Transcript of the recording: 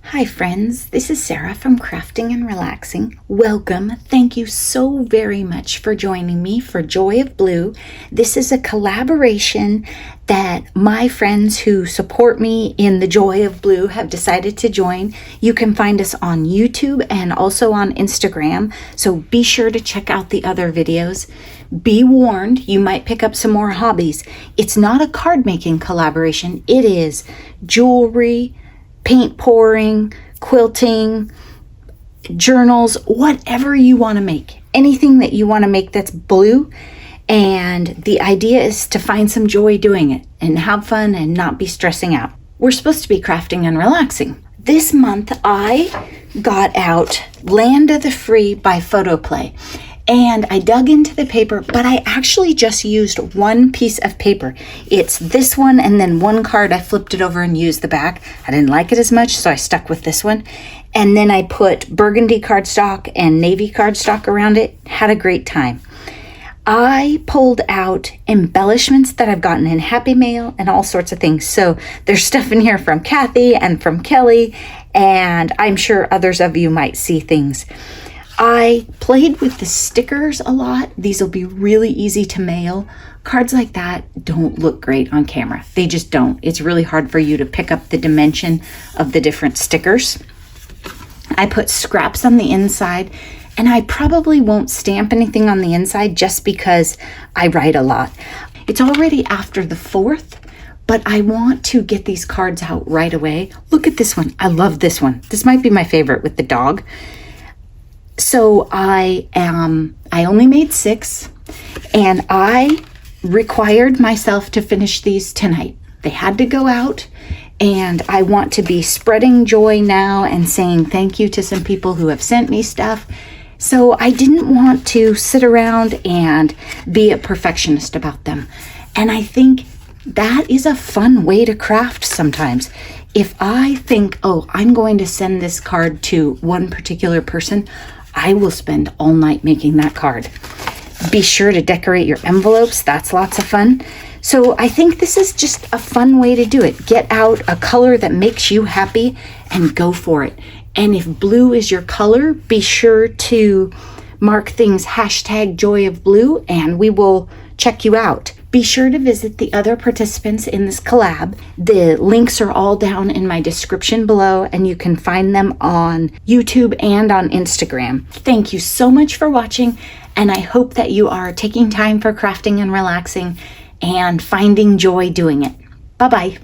Hi friends, this is Sarah from Crafting and Relaxing. Welcome. Thank you so very much for joining me for Joy of Blue. This is a collaboration that my friends who support me in the Joy of Blue have decided to join. You can find us on YouTube and also on Instagram, so be sure to check out the other videos. Be warned, you might pick up some more hobbies. It's not a card making collaboration, it is jewelry, paint pouring, quilting, journals, whatever you want to make. Anything that you want to make that's blue. And the idea is to find some joy doing it and have fun and not be stressing out. We're supposed to be crafting and relaxing. This month I got out Land of the Free by Photoplay. And I dug into the paper, but I actually just used one piece of paper. It's this one and then one card. I flipped it over and used the back. I didn't like it as much, so I stuck with this one. And then I put burgundy cardstock and navy cardstock around it. Had a great time. I pulled out embellishments that I've gotten in Happy Mail and all sorts of things. So there's stuff in here from Kathy and from Kelly, and I'm sure others of you might see things. I played with the stickers a lot. These will be really easy to mail. Cards like that don't look great on camera. They just don't. It's really hard for you to pick up the dimension of the different stickers. I put scraps on the inside, and I probably won't stamp anything on the inside just because I write a lot. It's already after the 4th, but I want to get these cards out right away. Look at this one. I love this one. This might be my favorite with the dog. So I only made 6, and I required myself to finish these tonight. They had to go out, and I want to be spreading joy now and saying thank you to some people who have sent me stuff. So I didn't want to sit around and be a perfectionist about them. And I think that is a fun way to craft sometimes. If I think, oh, I'm going to send this card to one particular person, I will spend all night making that card. Be sure to decorate your envelopes. That's lots of fun. So I think this is just a fun way to do it. Get out a color that makes you happy and go for it. And if blue is your color, be sure to mark things #JoyOfBlue and we will check you out. Be sure to visit the other participants in this collab. The links are all down in my description below, and you can find them on YouTube and on Instagram. Thank you so much for watching, and I hope that you are taking time for crafting and relaxing and finding joy doing it. Bye-bye.